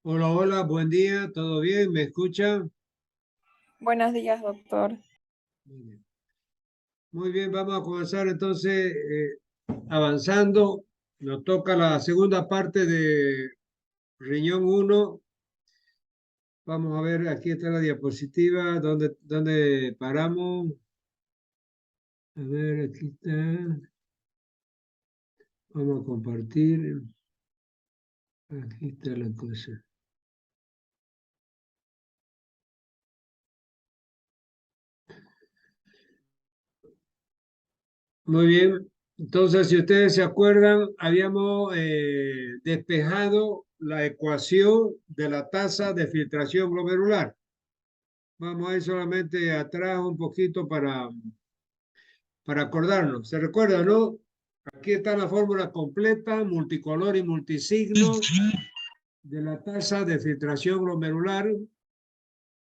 Hola, hola, buen día, ¿todo bien? ¿Me escucha? Buenos días, doctor. Muy bien, vamos a comenzar entonces avanzando. Nos toca la segunda parte de riñón uno. Vamos a ver, aquí está la diapositiva, ¿dónde paramos? A ver, aquí está. Vamos a compartir. Aquí está la cosa. Muy bien. Entonces, si ustedes se acuerdan, habíamos despejado la ecuación de la tasa de filtración glomerular. Vamos a ir solamente atrás un poquito para acordarnos. ¿Se recuerda, no? Aquí está la fórmula completa, multicolor y multisigno de la tasa de filtración glomerular.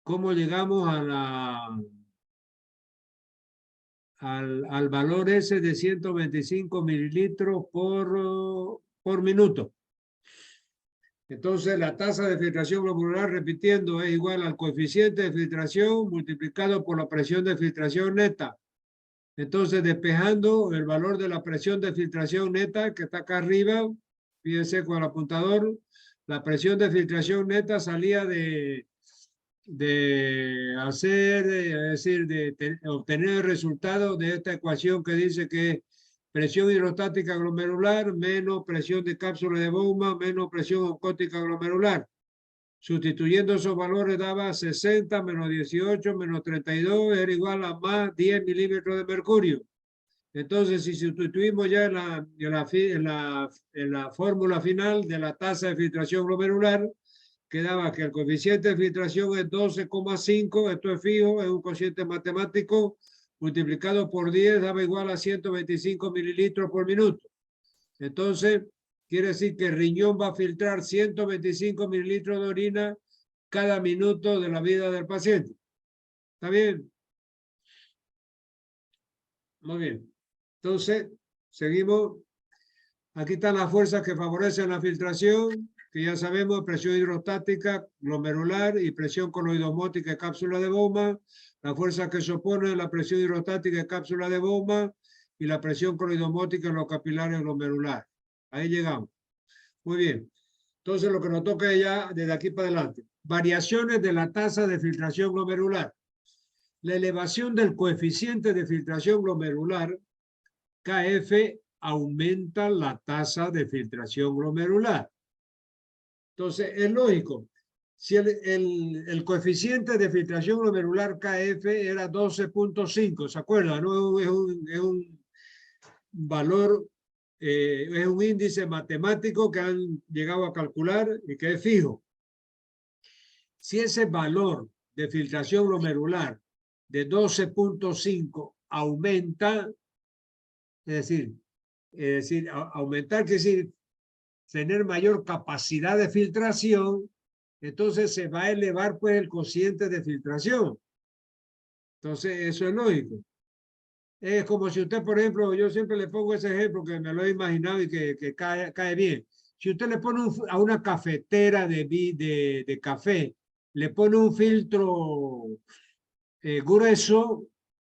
¿Cómo llegamos al valor ese de 125 mililitros por minuto? Entonces, la tasa de filtración glomerular, repitiendo, es igual al coeficiente de filtración multiplicado por la presión de filtración neta. Entonces, despejando el valor de la presión de filtración neta, que está acá arriba, fíjense con el apuntador, la presión de filtración neta salía de hacer, es decir, obtener el resultado de esta ecuación que dice que presión hidrostática glomerular menos presión de cápsula de Bowman menos presión osmótica glomerular. Sustituyendo esos valores daba 60 menos 18 menos 32 era igual a más 10 milímetros de mercurio. Entonces, si sustituimos ya en la fórmula final de la tasa de filtración glomerular, quedaba que el coeficiente de filtración es 12,5, esto es fijo, es un cociente matemático, multiplicado por 10 daba igual a 125 mililitros por minuto. Entonces, quiere decir que el riñón va a filtrar 125 mililitros de orina cada minuto de la vida del paciente. ¿Está bien? Muy bien. Entonces, seguimos. Aquí están las fuerzas que favorecen la filtración, que ya sabemos, presión hidrostática, glomerular y presión coloidosmótica y cápsula de Bowman. Las fuerzas que se oponen la presión hidrostática y cápsula de Bowman y la presión coloidosmótica en los capilares glomerulares. Ahí llegamos. Muy bien. Entonces, lo que nos toca ya desde aquí para adelante. Variaciones de la tasa de filtración glomerular. La elevación del coeficiente de filtración glomerular, KF, aumenta la tasa de filtración glomerular. Entonces, es lógico. Si el coeficiente de filtración glomerular KF era 12,5, ¿se acuerdan? ¿No? Es un valor, es un índice matemático que han llegado a calcular y que es fijo. Si ese valor de filtración glomerular de 12,5 aumenta, es decir, aumentar quiere decir tener mayor capacidad de filtración, entonces se va a elevar pues el cociente de filtración. Entonces, eso es lógico. Es como si usted, por ejemplo, yo siempre le pongo ese ejemplo que me lo he imaginado y que cae bien. Si usted le pone a una cafetera de café, le pone un filtro grueso,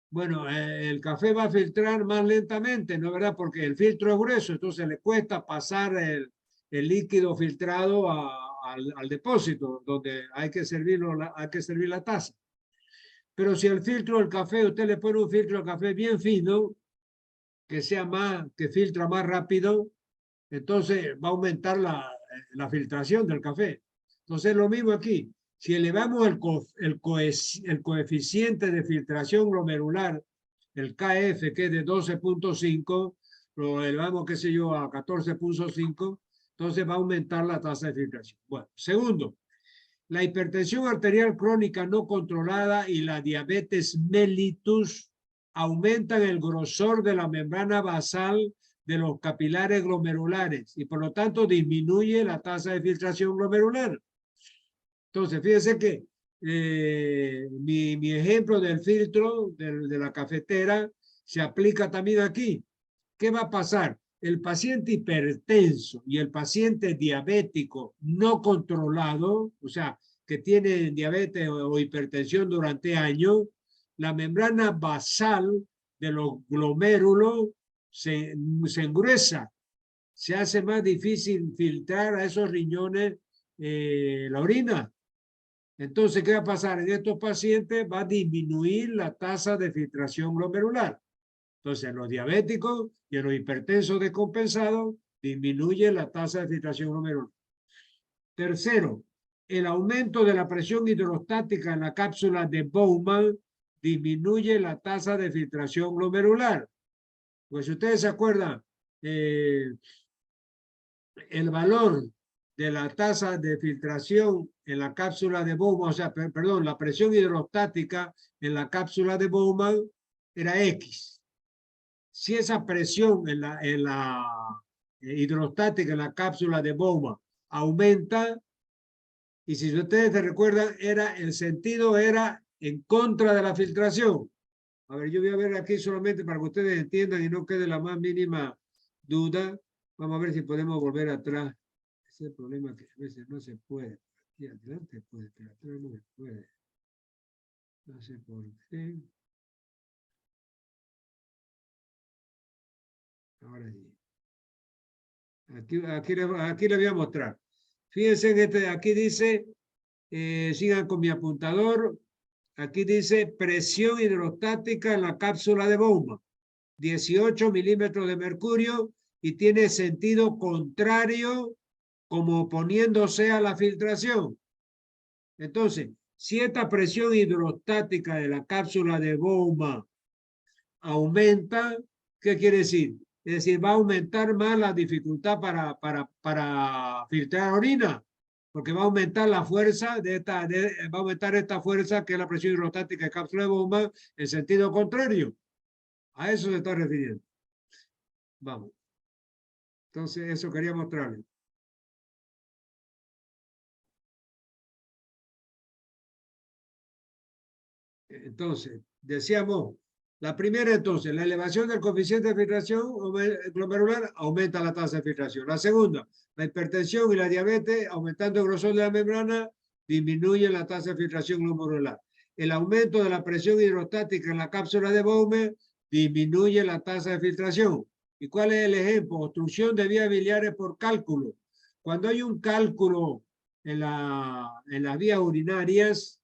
bueno, el café va a filtrar más lentamente, ¿no es verdad? Porque el filtro es grueso, entonces le cuesta pasar el líquido filtrado al depósito, donde hay que servir la taza. Pero si el filtro del café, usted le pone un filtro de café bien fino, que filtra más rápido, entonces va a aumentar la filtración del café. Entonces, lo mismo aquí. Si elevamos el coeficiente de filtración glomerular, el KF, que es de 12,5, lo elevamos, qué sé yo, a 14,5, entonces va a aumentar la tasa de filtración. Bueno, segundo, la hipertensión arterial crónica no controlada y la diabetes mellitus aumentan el grosor de la membrana basal de los capilares glomerulares y por lo tanto disminuye la tasa de filtración glomerular. Entonces, fíjense que mi ejemplo del filtro de la cafetera se aplica también aquí. ¿Qué va a pasar? el paciente hipertenso y el paciente diabético no controlado, o sea, que tiene diabetes o hipertensión durante años, la membrana basal de los glomérulos se engruesa, se hace más difícil filtrar a esos riñones la orina. Entonces, ¿qué va a pasar? En estos pacientes va a disminuir la tasa de filtración glomerular. Entonces, en los diabéticos y en los hipertensos descompensados, disminuye la tasa de filtración glomerular. Tercero, el aumento de la presión hidrostática en la cápsula de Bowman disminuye la tasa de filtración glomerular. Pues si ustedes se acuerdan, el valor de la tasa de filtración en la cápsula de Bowman, o sea, perdón, la presión hidrostática en la cápsula de Bowman era X. Si esa presión en la hidrostática en la cápsula de Bowman aumenta, y si ustedes se recuerdan, el sentido era en contra de la filtración. A ver, yo voy a ver aquí solamente para que ustedes entiendan y no quede la más mínima duda. Vamos a ver si podemos volver atrás. Ese es el problema que a veces no se puede. Aquí adelante puede, pero atrás no se puede. No sé por qué. Ahora sí. Aquí le voy a mostrar. Fíjense en aquí dice, sigan con mi apuntador. Aquí dice presión hidrostática en la cápsula de Bowman. 18 milímetros de mercurio y tiene sentido contrario como oponiéndose a la filtración. Entonces, si esta presión hidrostática de la cápsula de Bowman aumenta, ¿qué quiere decir? Es decir, va a aumentar más la dificultad para filtrar orina, porque va a aumentar la fuerza va a aumentar esta fuerza que es la presión hidrostática de cápsula de Bowman en sentido contrario. A eso se está refiriendo. Vamos. Entonces, eso quería mostrarles. Entonces, decíamos, la primera entonces, la elevación del coeficiente de filtración glomerular aumenta la tasa de filtración. La segunda, la hipertensión y la diabetes, aumentando el grosor de la membrana, disminuye la tasa de filtración glomerular. El aumento de la presión hidrostática en la cápsula de Bowman disminuye la tasa de filtración. ¿Y cuál es el ejemplo? Obstrucción de vías biliares por cálculo. Cuando hay un cálculo en las vías urinarias,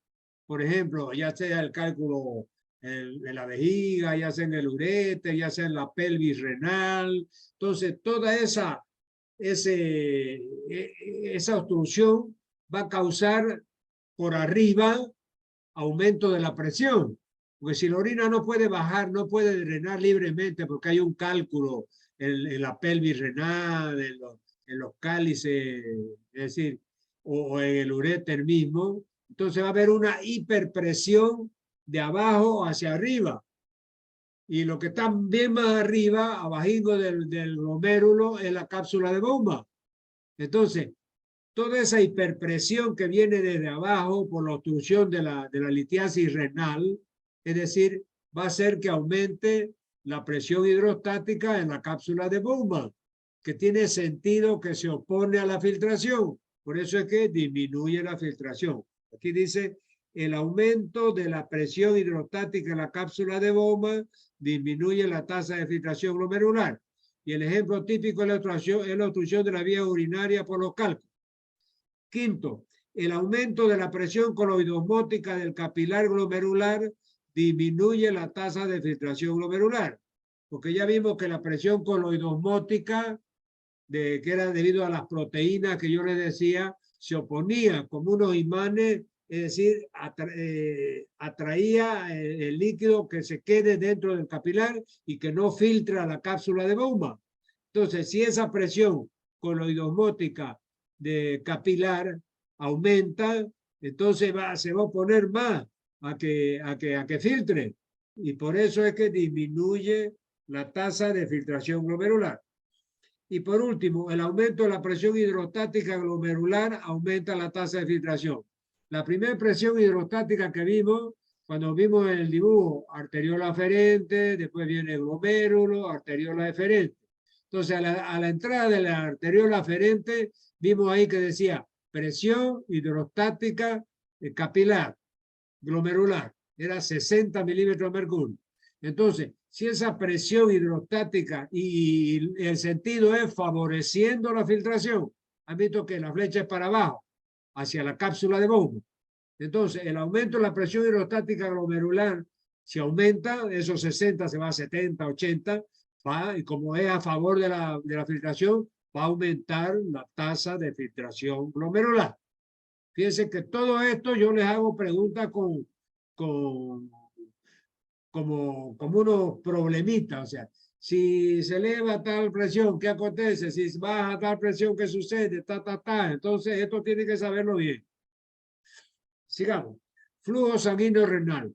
por ejemplo, ya sea el cálculo en la vejiga, ya sea en el ureter, ya sea en la pelvis renal. Entonces, toda esa obstrucción va a causar por arriba aumento de la presión. Porque si la orina no puede bajar, no puede drenar libremente porque hay un cálculo en la pelvis renal, en los cálices, es decir, o en el uréter mismo, entonces va a haber una hiperpresión de abajo hacia arriba. Y lo que está bien más arriba, abajito del glomérulo, es la cápsula de Bowman. Entonces, toda esa hiperpresión que viene desde abajo por la obstrucción de la litiasis renal, es decir, va a hacer que aumente la presión hidrostática en la cápsula de Bowman, que tiene sentido que se opone a la filtración. Por eso es que disminuye la filtración. Aquí dice, el aumento de la presión hidrostática en la cápsula de Bowman disminuye la tasa de filtración glomerular. Y el ejemplo típico es la obstrucción de la vía urinaria por los cálculos. Quinto, el aumento de la presión coloidosmótica del capilar glomerular disminuye la tasa de filtración glomerular. Porque ya vimos que la presión coloidosmótica, que era debido a las proteínas que yo les decía, se oponía como unos imanes, es decir, atraía el líquido que se quede dentro del capilar y que no filtra la cápsula de Bowman. Entonces, si esa presión coloidosmótica de capilar aumenta, entonces se va a oponer más a que filtre. Y por eso es que disminuye la tasa de filtración glomerular. Y por último, el aumento de la presión hidrostática glomerular aumenta la tasa de filtración. La primera presión hidrostática que vimos, cuando vimos en el dibujo, arteriola aferente, después viene glomérulo, arteriola eferente. Entonces, a la entrada de la arteriola aferente, vimos ahí que decía presión hidrostática capilar, glomerular, era 60 milímetros de mercurio. Entonces, si esa presión hidrostática y el sentido es favoreciendo la filtración, han visto que la flecha es para abajo, hacia la cápsula de Bowman. Entonces, el aumento de la presión hidrostática glomerular, si aumenta, esos 60 se va a 70, 80, va, y como es a favor de la filtración, va a aumentar la tasa de filtración glomerular. Fíjense que todo esto yo les hago preguntas como unos problemitas, o sea, si se eleva tal presión, ¿qué acontece? Si baja tal presión, ¿qué sucede? Entonces, esto tiene que saberlo bien. Sigamos. Flujo sanguíneo renal.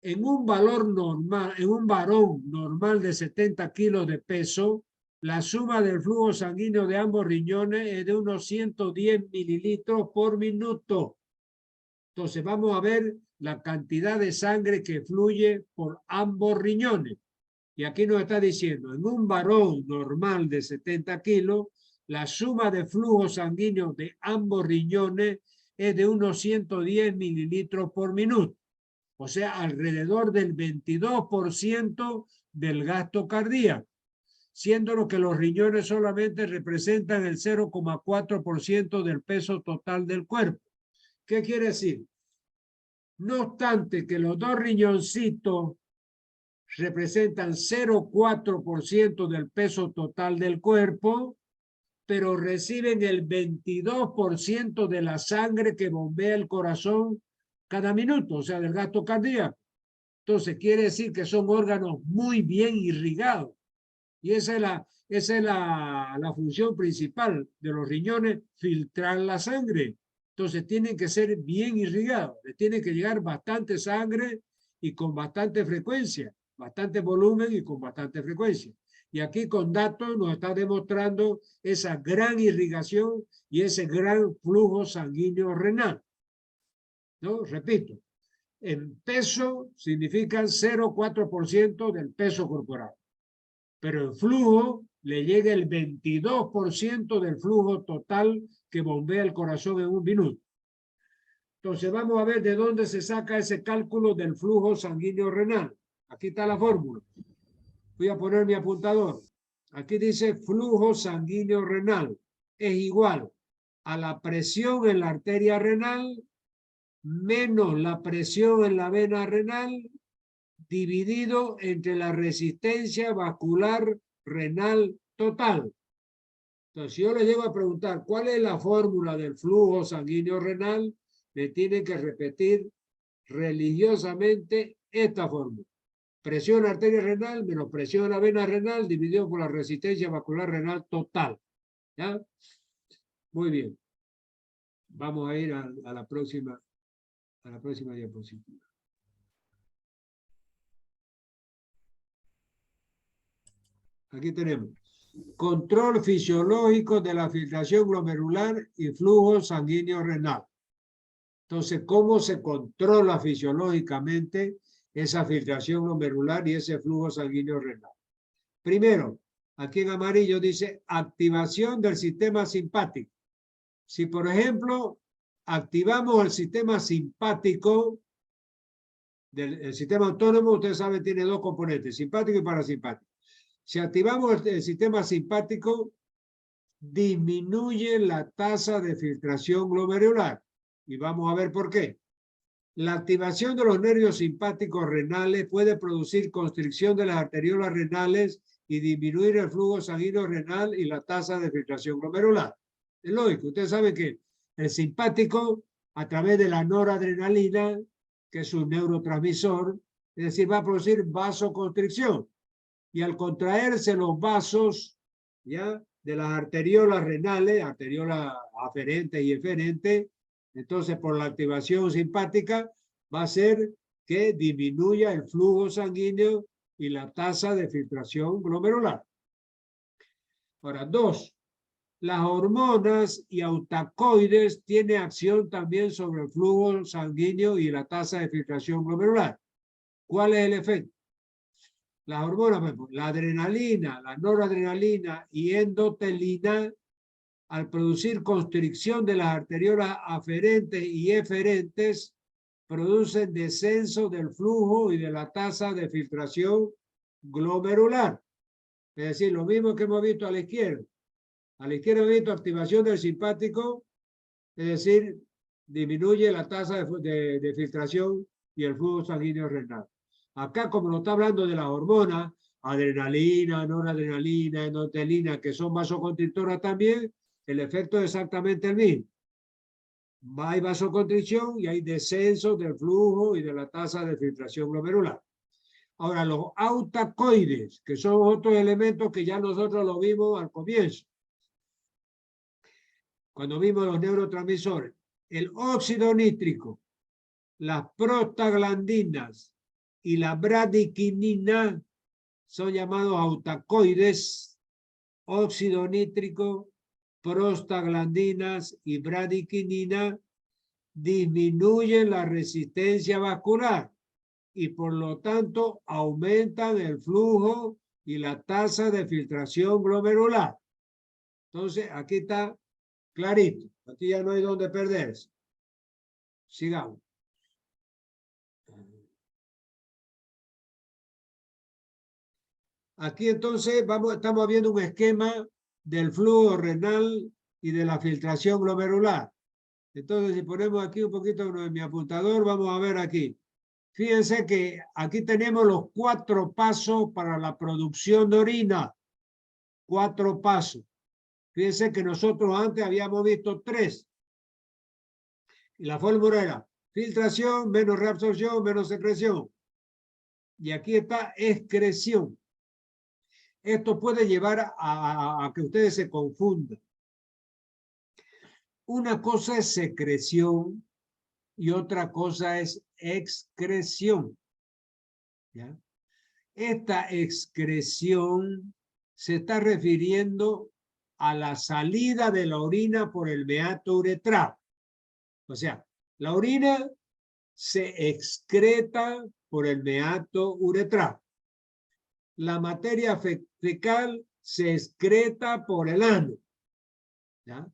En un valor normal, en un varón normal de 70 kilos de peso, la suma del flujo sanguíneo de ambos riñones es de unos 110 mililitros por minuto. Entonces vamos a ver la cantidad de sangre que fluye por ambos riñones. Y aquí nos está diciendo, en un varón normal de 70 kilos, la suma de flujo sanguíneo de ambos riñones es de unos 110 mililitros por minuto. O sea, alrededor del 22% del gasto cardíaco, siendo que los riñones solamente representan el 0,4% del peso total del cuerpo. ¿Qué quiere decir? No obstante que los dos riñoncitos representan 0,4% del peso total del cuerpo, pero reciben el 22% de la sangre que bombea el corazón cada minuto, o sea, del gasto cardíaco. Entonces, quiere decir que son órganos muy bien irrigados. Y esa es la función principal de los riñones, filtrar la sangre. Entonces, tienen que ser bien irrigados. Les tiene que llegar bastante sangre y con bastante frecuencia, bastante volumen y con bastante frecuencia. Y aquí con datos nos está demostrando esa gran irrigación y ese gran flujo sanguíneo renal. ¿No? Repito, en peso significa 0,4% del peso corporal, pero en flujo le llega el 22% del flujo total que bombea el corazón en un minuto. Entonces vamos a ver de dónde se saca ese cálculo del flujo sanguíneo renal. Aquí está la fórmula. Voy a poner mi apuntador. Aquí dice flujo sanguíneo renal es igual a la presión en la arteria renal menos la presión en la vena renal dividido entre la resistencia vascular renal total. Entonces, si yo le llego a preguntar cuál es la fórmula del flujo sanguíneo renal, le tienen que repetir religiosamente esta fórmula. Presión en la arteria renal menos presión en la vena renal dividido por la resistencia vascular renal total. ¿Ya? Muy bien. Vamos a ir a la próxima diapositiva. Aquí tenemos control fisiológico de la filtración glomerular y flujo sanguíneo renal. Entonces, ¿cómo se controla fisiológicamente esa filtración glomerular y ese flujo sanguíneo renal? Primero, aquí en amarillo dice activación del sistema simpático. Si, por ejemplo, activamos el sistema simpático, el sistema autónomo, ustedes saben, tiene dos componentes, simpático y parasimpático. Si activamos el sistema simpático, disminuye la tasa de filtración glomerular. Y vamos a ver por qué. La activación de los nervios simpáticos renales puede producir constricción de las arteriolas renales y disminuir el flujo sanguíneo renal y la tasa de filtración glomerular. Es lógico, ustedes saben que el simpático, a través de la noradrenalina, que es un neurotransmisor, es decir, va a producir vasoconstricción. Y al contraerse los vasos, ¿ya?, de las arteriolas renales, arteriolas aferentes y eferentes, entonces por la activación simpática va a ser que disminuya el flujo sanguíneo y la tasa de filtración glomerular. Ahora, dos, las hormonas y autacoides tienen acción también sobre el flujo sanguíneo y la tasa de filtración glomerular. ¿Cuál es el efecto? Las hormonas, por ejemplo, la adrenalina, la noradrenalina y endotelina, al producir constricción de las arteriolas aferentes y eferentes, producen descenso del flujo y de la tasa de filtración glomerular. Es decir, lo mismo que hemos visto a la izquierda. A la izquierda hemos visto activación del simpático, es decir, disminuye la tasa de filtración y el flujo sanguíneo renal. Acá, como nos está hablando de las hormonas, adrenalina, noradrenalina, endotelina, que son vasoconstrictoras también, el efecto es exactamente el mismo. Hay vasoconstricción y hay descenso del flujo y de la tasa de filtración glomerular. Ahora, los autacoides, que son otros elementos que ya nosotros lo vimos al comienzo, cuando vimos los neurotransmisores, el óxido nítrico, las prostaglandinas y la bradiquinina son llamados autacoides, óxido nítrico, prostaglandinas y bradiquinina disminuyen la resistencia vascular y por lo tanto aumentan el flujo y la tasa de filtración glomerular. Entonces, aquí está clarito. Aquí ya no hay donde perderse. Sigamos. Aquí entonces estamos viendo un esquema del flujo renal y de la filtración glomerular. Entonces, si ponemos aquí un poquito en mi apuntador, vamos a ver aquí. Fíjense que aquí tenemos los 4 pasos para la producción de orina. 4 pasos. Fíjense que nosotros antes habíamos visto 3. Y la fórmula era filtración menos reabsorción menos secreción. Y aquí está excreción. Esto puede llevar a que ustedes se confundan. Una cosa es secreción y otra cosa es excreción. ¿Ya? Esta excreción se está refiriendo a la salida de la orina por el meato uretral. O sea, la orina se excreta por el meato uretral. La materia fecal se excreta por el ano. ¿Ya?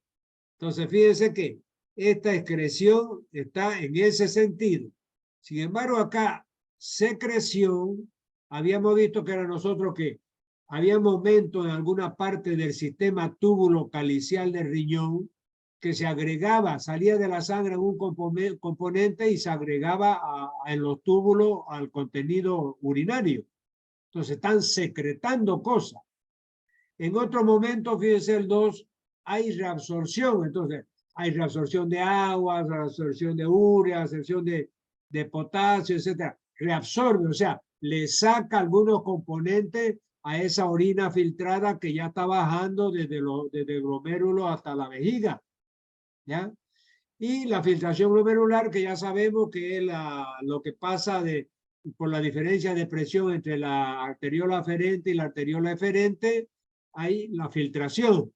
Entonces, fíjense que esta excreción está en ese sentido. Sin embargo, acá, secreción, habíamos visto que era nosotros que había momentos en alguna parte del sistema túbulo calicial del riñón que se agregaba, salía de la sangre en un componente y se agregaba en los túbulos al contenido urinario. Entonces están secretando cosas. En otro momento, fíjense el 2, hay reabsorción. Entonces, hay reabsorción de agua, reabsorción de urea, reabsorción de potasio, etc. Reabsorbe, o sea, le saca algunos componentes a esa orina filtrada que ya está bajando desde el glomérulo hasta la vejiga. ¿Ya? Y la filtración glomerular, que ya sabemos que es lo que pasa por la diferencia de presión entre la arteriola aferente y la arteriola eferente, hay la filtración.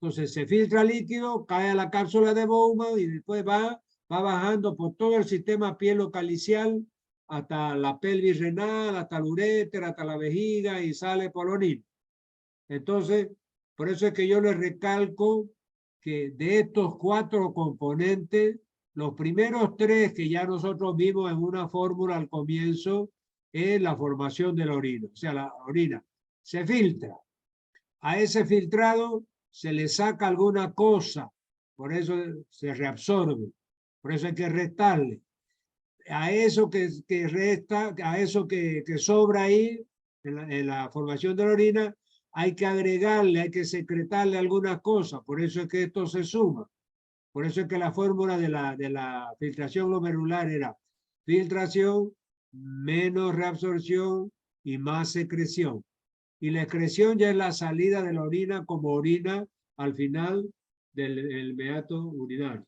Entonces se filtra líquido, cae a la cápsula de Bowman y después va bajando por todo el sistema pielocalicial hasta la pelvis renal, hasta el uréter, hasta la vejiga y sale por la orina. Entonces, por eso es que yo les recalco que de estos 4 componentes, los primeros 3 que ya nosotros vimos en una fórmula al comienzo es la formación de la orina. O sea, la orina se filtra. A ese filtrado se le saca alguna cosa, por eso se reabsorbe. Por eso hay que restarle. A eso que resta, a eso que sobra ahí en la formación de la orina, hay que agregarle, hay que secretarle algunas cosas. Por eso es que esto se suma. Por eso es que la fórmula de la filtración glomerular era filtración menos reabsorción y más secreción. Y la excreción ya es la salida de la orina como orina al final del meato urinario.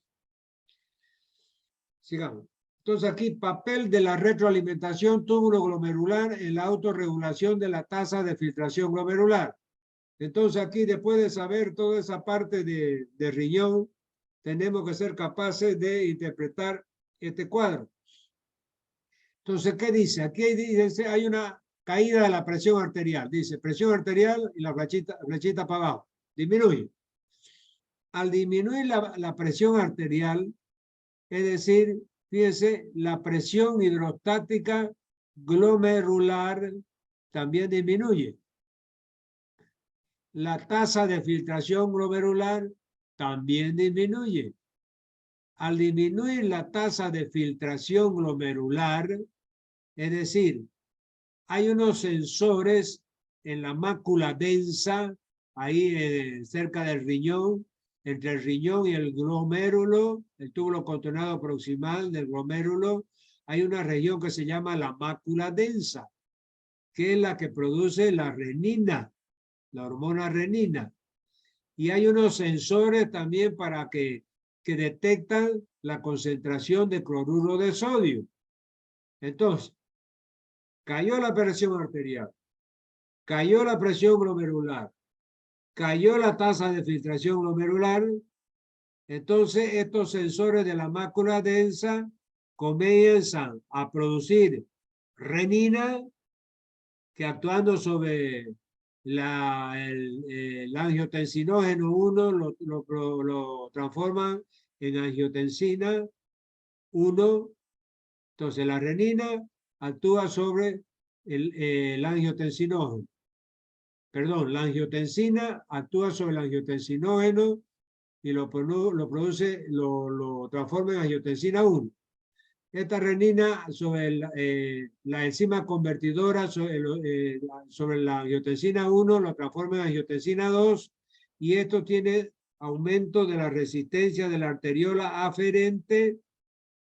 Sigamos. Entonces aquí, papel de la retroalimentación túbulo-glomerular en la autorregulación de la tasa de filtración glomerular. Entonces aquí, después de saber toda esa parte de riñón, tenemos que ser capaces de interpretar este cuadro. Entonces, ¿qué dice? Aquí dice, hay una caída de la presión arterial. Dice presión arterial y la flechita para abajo. Disminuye. Al disminuir la presión arterial, es decir, fíjense, la presión hidrostática glomerular también disminuye. La tasa de filtración glomerular también disminuye. Al disminuir la tasa de filtración glomerular, es decir, hay unos sensores en la mácula densa, ahí cerca del riñón, entre el riñón y el glomérulo, el túbulo contornado proximal del glomérulo, hay una región que se llama la mácula densa, que es la que produce la renina, la hormona renina. Y hay unos sensores también para que detectan la concentración de cloruro de sodio. Entonces, cayó la presión arterial, cayó la presión glomerular, cayó la tasa de filtración glomerular, entonces estos sensores de la mácula densa comienzan a producir renina que actuando sobre el angiotensinógeno 1 lo transforman en angiotensina 1. Entonces la renina actúa sobre el angiotensinógeno. Perdón, la angiotensina actúa sobre el angiotensinógeno y lo transforma en angiotensina 1. Esta renina sobre la enzima convertidora sobre la angiotensina 1 lo transforma en angiotensina 2 y esto tiene aumento de la resistencia de la arteriola aferente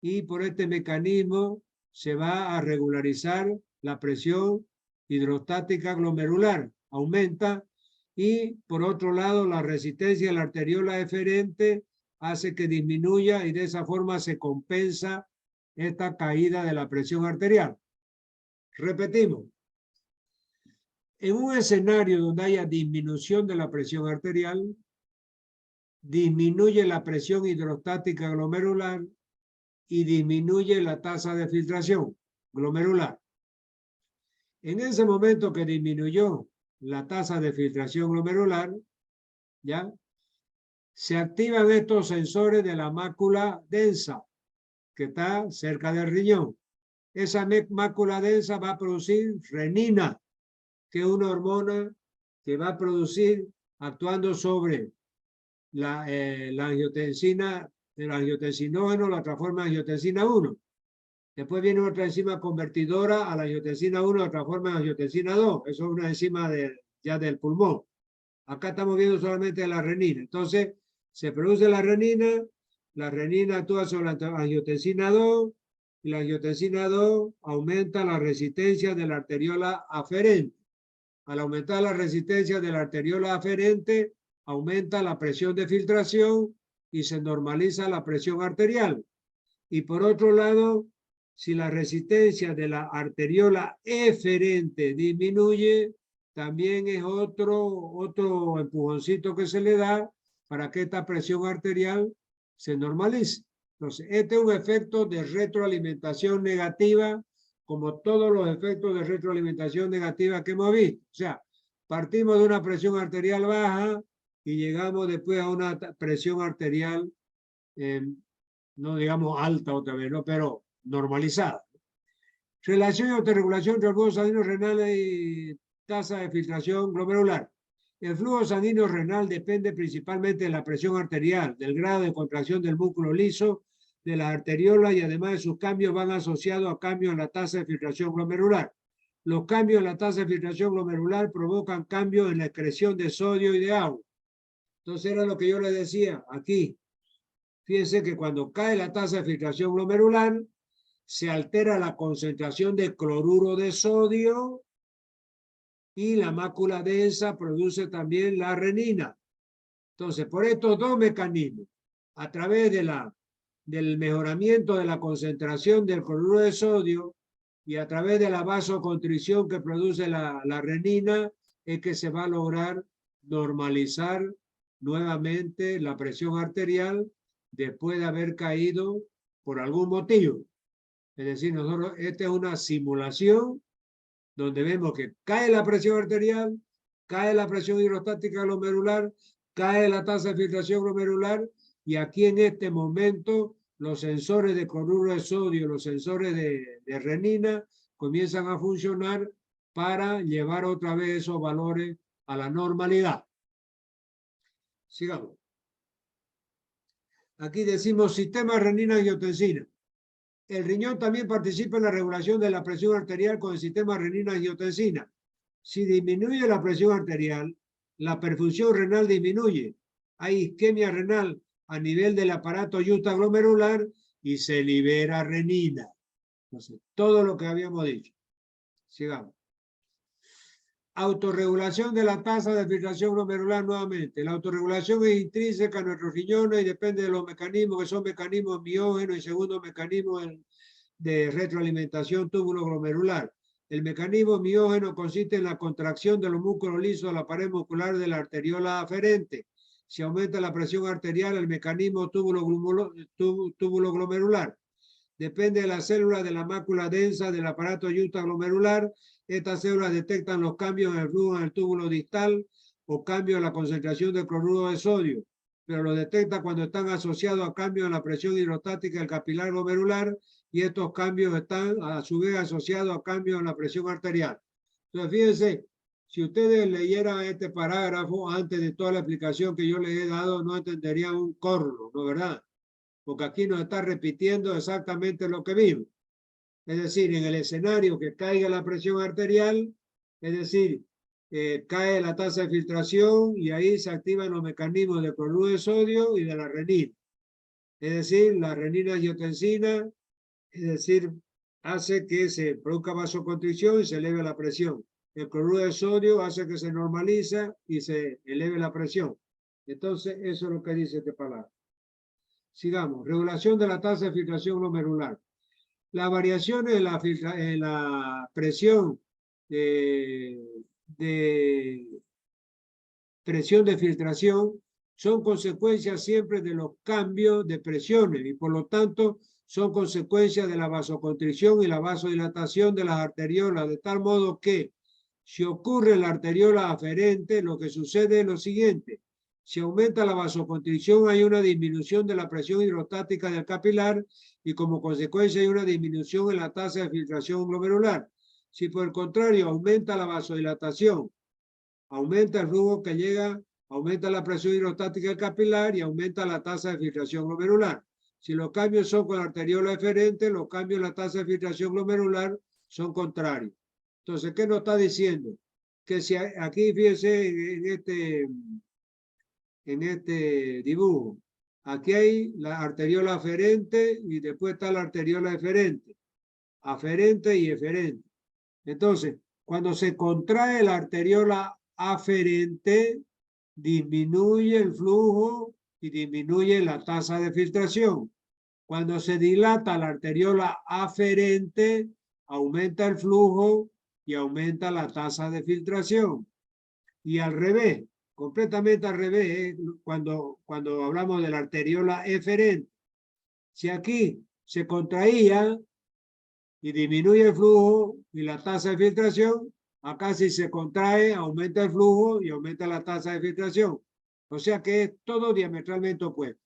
y por este mecanismo se va a regularizar la presión hidrostática glomerular, aumenta, y por otro lado la resistencia de la arteriola eferente hace que disminuya y de esa forma se compensa esta caída de la presión arterial. Repetimos. En un escenario donde haya disminución de la presión arterial, disminuye la presión hidrostática glomerular y disminuye la tasa de filtración glomerular. En ese momento que disminuyó la tasa de filtración glomerular, ¿ya? Se activan estos sensores de la mácula densa, que está cerca del riñón. Esa mácula densa va a producir renina, que es una hormona que va a producir actuando sobre la angiotensina, el angiotensinógeno, la transforma en angiotensina 1. Después viene otra enzima convertidora a la angiotensina 1, la transforma en angiotensina 2. Eso es una enzima ya del pulmón. Acá estamos viendo solamente la renina. Entonces, se produce la renina actúa sobre la angiotensina 2, y la angiotensina 2 aumenta la resistencia de la arteriola aferente. Al aumentar la resistencia de la arteriola aferente, aumenta la presión de filtración y se normaliza la presión arterial. Y por otro lado, si la resistencia de la arteriola eferente disminuye, también es otro empujoncito que se le da para que esta presión arterial se normalice. Entonces, este es un efecto de retroalimentación negativa, como todos los efectos de retroalimentación negativa que hemos visto. O sea, partimos de una presión arterial baja y llegamos después a una presión arterial, no digamos alta otra vez, ¿no? Pero normalizada. Relación y autorregulación entre el flujo sanguíneo renal y tasa de filtración glomerular. El flujo sanguíneo renal depende principalmente de la presión arterial, del grado de contracción del músculo liso, de las arteriolas, y además de sus cambios van asociados a cambios en la tasa de filtración glomerular. Los cambios en la tasa de filtración glomerular provocan cambios en la excreción de sodio y de agua. Entonces era lo que yo les decía aquí. Fíjense que cuando cae la tasa de filtración glomerular, se altera la concentración de cloruro de sodio y la mácula densa produce también la renina. Entonces, por estos dos mecanismos, a través del mejoramiento de la concentración del cloruro de sodio y a través de la vasoconstricción que produce la renina, es que se va a lograr normalizar nuevamente la presión arterial después de haber caído por algún motivo. Es decir, esta es una simulación donde vemos que cae la presión arterial, cae la presión hidrostática glomerular, cae la tasa de filtración glomerular, y aquí en este momento los sensores de cloruro de sodio, los sensores de renina, comienzan a funcionar para llevar otra vez esos valores a la normalidad. Sigamos. Aquí decimos sistema renina-angiotensina. El riñón también participa en la regulación de la presión arterial con el sistema renina-angiotensina. Si disminuye la presión arterial, la perfusión renal disminuye. Hay isquemia renal a nivel del aparato yuxtaglomerular y se libera renina. Entonces, todo lo que habíamos dicho. Sigamos. Autorregulación de la tasa de filtración glomerular nuevamente. La autorregulación es intrínseca a nuestros riñones y depende de los mecanismos, que son mecanismos miógenos y segundo mecanismo de retroalimentación túbulo glomerular. El mecanismo miógeno consiste en la contracción de los músculos lisos de la pared muscular de la arteriola aferente. Si aumenta la presión arterial, el mecanismo túbulo glomerular. Depende de las células de la mácula densa del aparato yuxtaglomerular. Estas células detectan los cambios en el flujo en el túbulo distal o cambios en la concentración de cloruro de sodio, pero lo detecta cuando están asociados a cambios en la presión hidrostática del capilar glomerular, y estos cambios están a su vez asociados a cambios en la presión arterial. Entonces, fíjense, si ustedes leyeran este parágrafo antes de toda la explicación que yo les he dado, no entenderían un corno, ¿no es verdad? Porque aquí nos está repitiendo exactamente lo que vimos. Es decir, en el escenario que caiga la presión arterial, es decir, cae la tasa de filtración y ahí se activan los mecanismos de cloruro de sodio y de la renina. Es decir, la renina-angiotensina, es decir, hace que se produzca vasoconstricción y se eleve la presión. El cloruro de sodio hace que se normaliza y se eleve la presión. Entonces, eso es lo que dice esta palabra. Sigamos. Regulación de la tasa de filtración glomerular. Las variaciones en la presión presión de filtración son consecuencias siempre de los cambios de presiones y por lo tanto son consecuencias de la vasoconstricción y la vasodilatación de las arteriolas, de tal modo que si ocurre en la arteriola aferente, lo que sucede es lo siguiente: si aumenta la vasoconstricción, hay una disminución de la presión hidrostática del capilar y como consecuencia hay una disminución en la tasa de filtración glomerular. Si por el contrario aumenta la vasodilatación, aumenta el flujo que llega, aumenta la presión hidrostática del capilar y aumenta la tasa de filtración glomerular. Si los cambios son con la arteriola eferente, los cambios en la tasa de filtración glomerular son contrarios. Entonces, ¿qué nos está diciendo? Que si aquí, fíjense en este dibujo, aquí hay la arteriola aferente y después está la arteriola eferente, aferente y eferente. Entonces, cuando se contrae la arteriola aferente, disminuye el flujo y disminuye la tasa de filtración. Cuando se dilata la arteriola aferente, aumenta el flujo y aumenta la tasa de filtración. Y al revés, completamente al revés, cuando hablamos de la arteriola eferente. Si aquí se contraía y disminuye el flujo y la tasa de filtración, acá si se contrae, aumenta el flujo y aumenta la tasa de filtración. O sea que es todo diametralmente opuesto.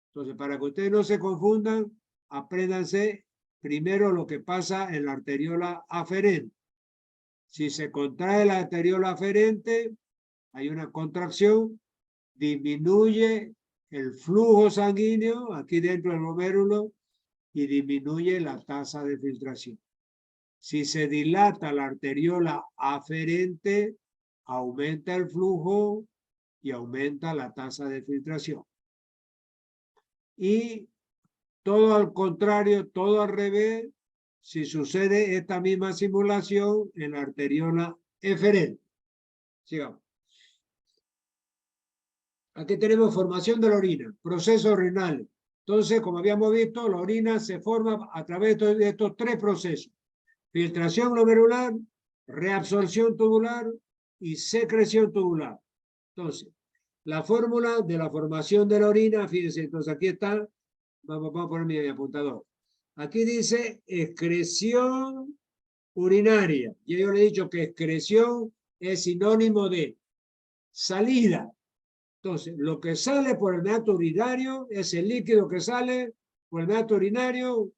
Entonces, para que ustedes no se confundan, apréndanse primero lo que pasa en la arteriola aferente. Si se contrae la arteriola aferente, hay una contracción, disminuye el flujo sanguíneo aquí dentro del glomérulo y disminuye la tasa de filtración. Si se dilata la arteriola aferente, aumenta el flujo y aumenta la tasa de filtración. Y todo al contrario, todo al revés, si sucede esta misma simulación en la arteriola eferente. Sigamos. Aquí tenemos formación de la orina, procesos renales. Entonces, como habíamos visto, la orina se forma a través de estos tres procesos: filtración glomerular, reabsorción tubular y secreción tubular. Entonces, la fórmula de la formación de la orina, fíjense, entonces aquí está, vamos a poner mi apuntador. Aquí dice excreción urinaria. Y yo le he dicho que excreción es sinónimo de salida. Entonces, lo que sale por el meato urinario es el líquido que sale por el meato urinario,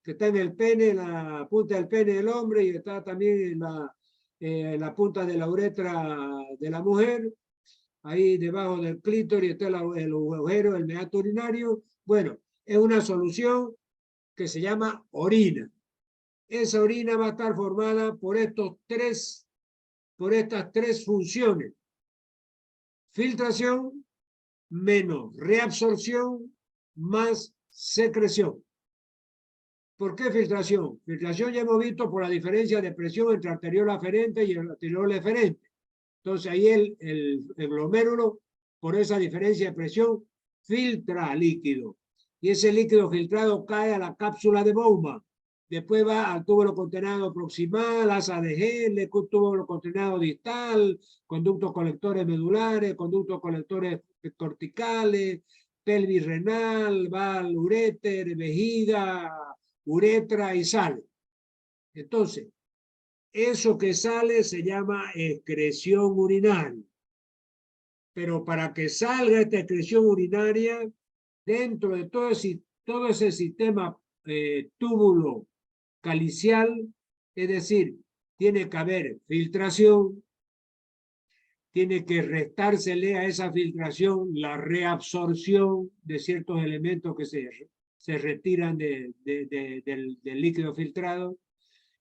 que está en el pene, en la punta del pene del hombre y está también en la punta de la uretra de la mujer. Ahí debajo del clítoris está el agujero del meato urinario. Bueno, es una solución que se llama orina. Esa orina va a estar formada por estas tres funciones. Filtración menos reabsorción más secreción. ¿Por qué filtración? Filtración ya hemos visto por la diferencia de presión entre arteriol aferente y el arteriol eferente. Entonces ahí el glomérulo, por esa diferencia de presión, filtra líquido. Y ese líquido filtrado cae a la cápsula de Bowman. Después va al túbulo contenedor proximal, asa de Henle, túbulo contenedor distal, conductos colectores medulares, conductos colectores corticales, pelvis renal, va al uréter, vejiga, uretra y sale. Entonces, eso que sale se llama excreción urinaria. Pero para que salga esta excreción urinaria, dentro de todo ese sistema túbulo calicial, es decir, tiene que haber filtración, tiene que restársele a esa filtración la reabsorción de ciertos elementos que se retiran del líquido filtrado,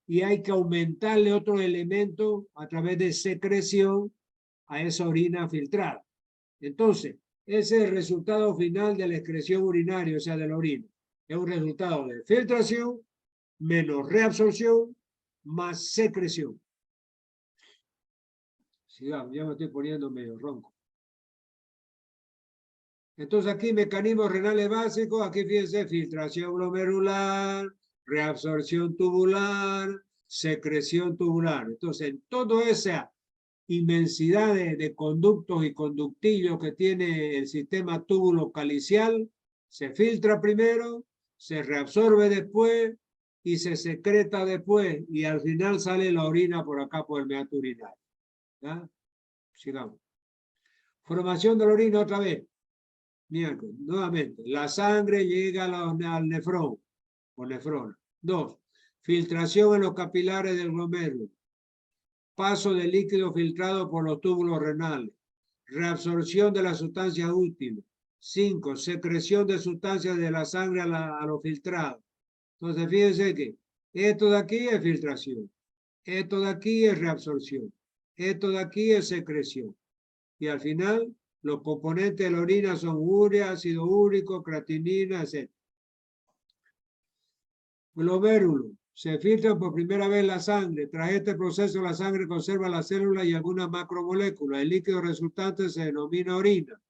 y hay que aumentarle otros elementos a través de secreción a esa orina filtrada. Entonces, ese es el resultado final de la excreción urinaria, o sea, de la orina. Es un resultado de filtración menos reabsorción más secreción. Sigamos, ya me estoy poniendo medio ronco. Entonces aquí mecanismos renales básicos, aquí fíjense, filtración glomerular, reabsorción tubular, secreción tubular. Entonces, en toda esa inmensidad de conductos y conductillos que tiene el sistema túbulo calicial, se filtra primero, se reabsorbe después y se secreta después, y al final sale la orina por acá por el meato urinario. ¿Ya? Sigamos. Formación de la orina otra vez. Miércoles, nuevamente, la sangre llega al nefrón o nefrona. 2. Filtración en los capilares del glomérulo. Paso de líquido filtrado por los túbulos renales. Reabsorción de las sustancias útiles. 5. Secreción de sustancias de la sangre a lo filtrado. Entonces, fíjense que esto de aquí es filtración. Esto de aquí es reabsorción. Esto de aquí es secreción. Y al final, los componentes de la orina son urea, ácido úrico, creatinina, etc. Glomérulo. Se filtra por primera vez la sangre. Tras este proceso, la sangre conserva las células y algunas macromoléculas. El líquido resultante se denomina orina.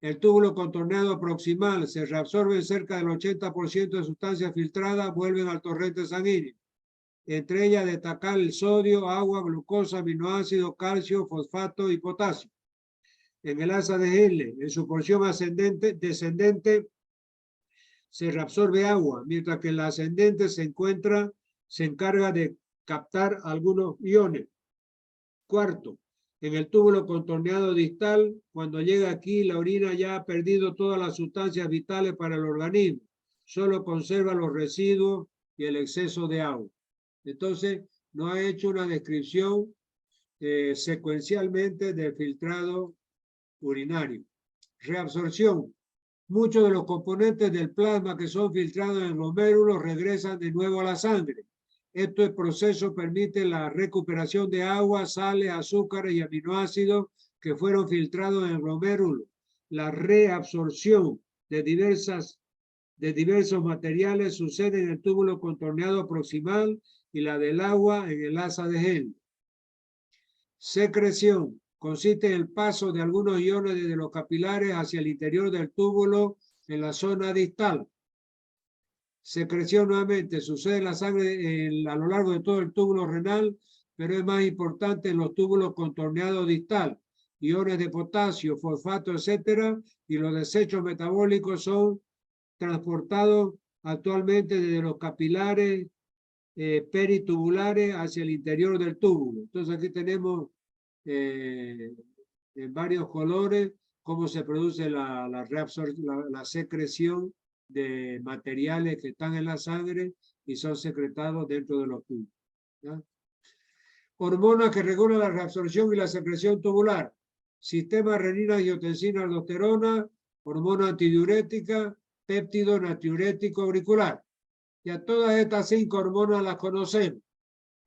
El túbulo contorneado proximal se reabsorbe cerca del 80% de sustancias filtradas, vuelven al torrente sanguíneo. Entre ellas destacar el sodio, agua, glucosa, aminoácidos, calcio, fosfato y potasio. En el asa de Henle, en su porción descendente, se reabsorbe agua, mientras que en la ascendente se encarga de captar algunos iones. 4. En el túbulo contorneado distal, cuando llega aquí, la orina ya ha perdido todas las sustancias vitales para el organismo. Solo conserva los residuos y el exceso de agua. Entonces, no ha hecho una descripción secuencialmente del filtrado urinario. Reabsorción. Muchos de los componentes del plasma que son filtrados en el glomérulo regresan de nuevo a la sangre. Este proceso permite la recuperación de agua, sales, azúcares y aminoácidos que fueron filtrados en el glomérulo. La reabsorción de diversos materiales sucede en el túbulo contorneado proximal y la del agua en el asa de Henle. Secreción. Consiste en el paso de algunos iones desde los capilares hacia el interior del túbulo en la zona distal. Secreción nuevamente sucede en la sangre a lo largo de todo el túbulo renal, pero es más importante en los túbulos contorneados distal. Iones de potasio, fosfato, etcétera, y los desechos metabólicos son transportados actualmente desde los capilares peritubulares hacia el interior del túbulo. Entonces aquí tenemos en varios colores cómo se produce la secreción de materiales que están en la sangre y son secretados dentro de los túbulos, ¿ya? Hormonas que regulan la reabsorción y la secreción tubular. Sistema renina-angiotensina-aldosterona, hormona antidiurética, péptido natriurético auricular. Ya todas estas 5 hormonas las conocemos.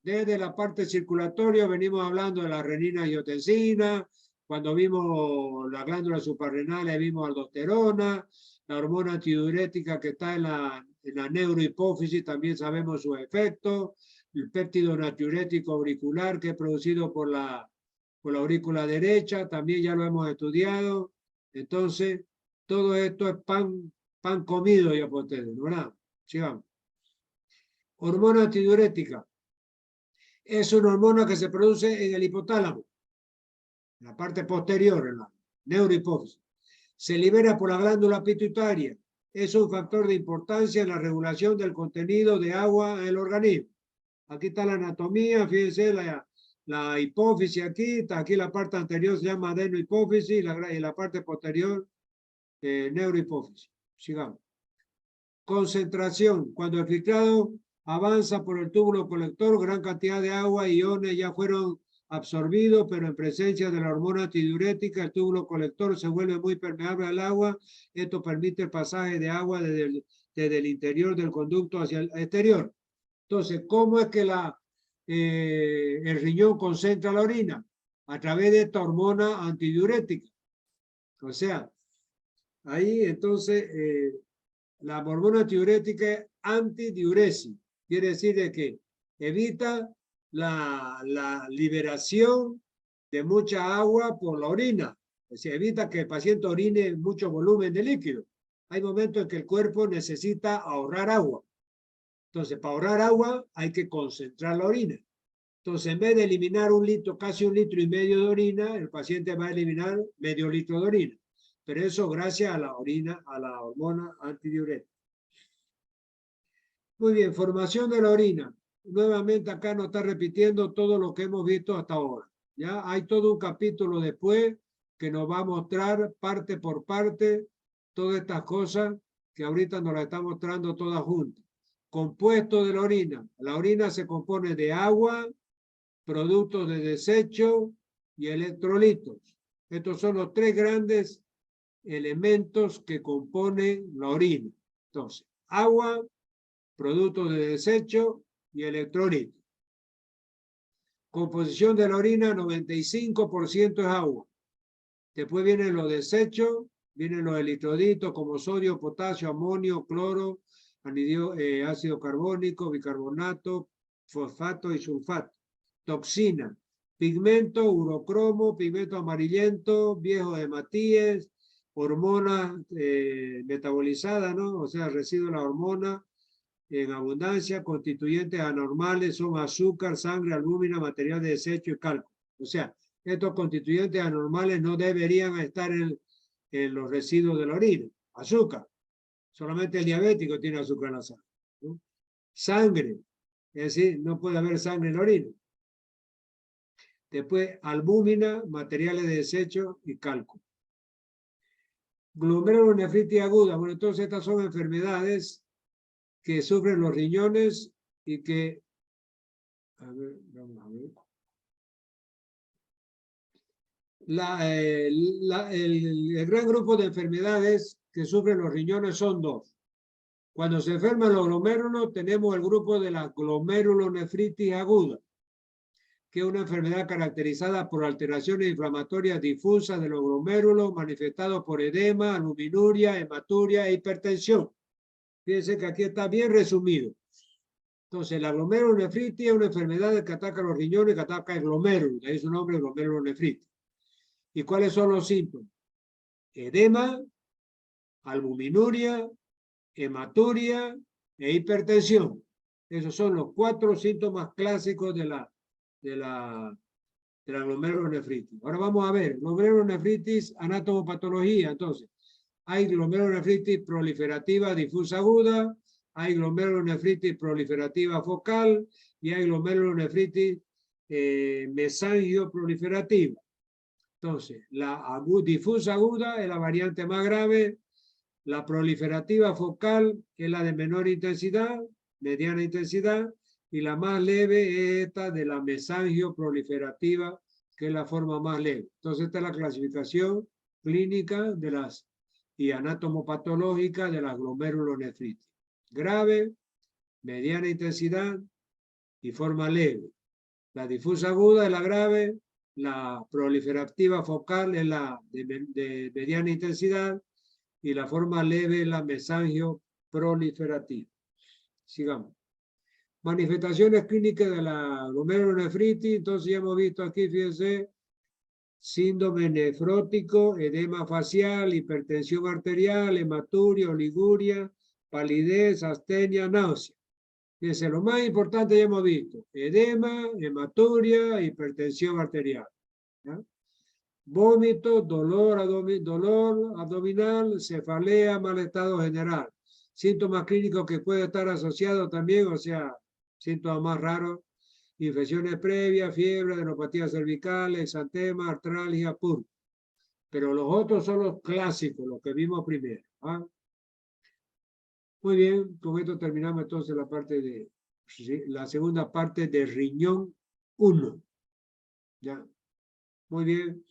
Desde la parte circulatoria venimos hablando de la renina-angiotensina, cuando vimos la glándula suprarrenal vimos aldosterona, la hormona antidiurética que está en la neurohipófisis también sabemos su efecto, el péptido natriurético auricular que es producido por la aurícula derecha, también ya lo hemos estudiado. Entonces, todo esto es pan comido ya por ustedes, ¿verdad? Sigamos. Hormona antidiurética. Es una hormona que se produce en el hipotálamo, en la parte posterior, en la neurohipófisis. Se libera por la glándula pituitaria. Es un factor de importancia en la regulación del contenido de agua en el organismo. Aquí está la anatomía, fíjense la hipófisis aquí la parte anterior se llama adenohipófisis y la parte posterior neurohipófisis. Sigamos. Concentración. Cuando el filtrado avanza por el túbulo colector, gran cantidad de agua y iones ya fueron absorbidos, pero en presencia de la hormona antidiurética, el túbulo colector se vuelve muy permeable al agua. Esto permite el pasaje de agua desde el interior del conducto hacia el exterior. Entonces, ¿cómo es que el riñón concentra la orina? A través de esta hormona antidiurética. O sea, ahí entonces la hormona antidiurética es antidiuresis. Quiere decir de que evita la liberación de mucha agua por la orina. O sea, evita que el paciente orine mucho volumen de líquido. Hay momentos en que el cuerpo necesita ahorrar agua. Entonces, para ahorrar agua hay que concentrar la orina. Entonces, en vez de eliminar casi 1,5 litros de orina, el paciente va a eliminar medio litro de orina. Pero eso gracias a la hormona antidiurética. Muy bien, formación de la orina. Nuevamente acá nos está repitiendo todo lo que hemos visto hasta ahora. ¿Ya? Hay todo un capítulo después que nos va a mostrar parte por parte todas estas cosas que ahorita nos las está mostrando todas juntas. Compuesto de la orina. La orina se compone de agua, productos de desecho y electrolitos. Estos son los 3 grandes elementos que componen la orina. Entonces, agua, productos de desecho y electrolitos. Composición de la orina, 95% es agua. Después vienen los desechos, vienen los electrolitos como sodio, potasio, amonio, cloro, ácido carbónico, bicarbonato, fosfato y sulfato. Toxina, pigmento, urocromo, pigmento amarillento, viejo de Matías, hormona metabolizada, ¿no? O sea, residuo de la hormona en abundancia, constituyentes anormales son azúcar, sangre, albúmina, material de desecho y cálculo. O sea, estos constituyentes anormales no deberían estar en los residuos de la orina. Azúcar. Solamente el diabético tiene azúcar en la sangre, ¿no? Sangre. Es decir, no puede haber sangre en la orina. Después, albúmina, materiales de desecho y cálculo. Glomerulonefritis aguda. Bueno, entonces estas son enfermedades que sufren los riñones y que... A ver, vamos a ver. El gran grupo de enfermedades que sufren los riñones son 2. Cuando se enferman los glomérulos, tenemos el grupo de la glomerulonefritis aguda, que es una enfermedad caracterizada por alteraciones inflamatorias difusas de los glomérulos, manifestados por edema, albuminuria, hematuria e hipertensión. Fíjense que aquí está bien resumido. Entonces, la glomerulonefritis es una enfermedad que ataca los riñones, que ataca el glomérulo, de ahí su nombre, glomerulonefritis. ¿Y cuáles son los síntomas? Edema, albuminuria, hematuria e hipertensión. Esos son los 4 síntomas clásicos de la glomerulonefritis. Ahora vamos a ver, glomerulonefritis, anatomopatología. Entonces, hay glomerulonefritis proliferativa difusa aguda, hay glomerulonefritis proliferativa focal y hay glomerulonefritis mesangioproliferativa. Entonces, la difusa aguda es la variante más grave, la proliferativa focal es la de menor intensidad, mediana intensidad, y la más leve es esta de la mesangioproliferativa, que es la forma más leve. Entonces, esta es la clasificación clínica de las y anatomopatológica de la glomerulonefritis. Grave, mediana intensidad y forma leve. La difusa aguda es la grave, la proliferativa focal es la de mediana intensidad y la forma leve es la mesangioproliferativa. Sigamos. Manifestaciones clínicas de la glomerulonefritis, entonces ya hemos visto aquí, fíjense, síndrome nefrótico, edema facial, hipertensión arterial, hematuria, oliguria, palidez, astenia, náusea. Fíjense, lo más importante ya hemos visto, edema, hematuria, hipertensión arterial. ¿Ya? Vómito, dolor abdominal, cefalea, mal estado general. Síntomas clínicos que puede estar asociado también, o sea, síntomas más raros, infecciones previas, fiebre, adenopatías cervicales, exantema, artralgia, púrpura. Pero los otros son los clásicos, los que vimos primero. ¿Ah? Muy bien, con esto terminamos entonces la segunda parte de riñón 1. ¿Ya? Muy bien.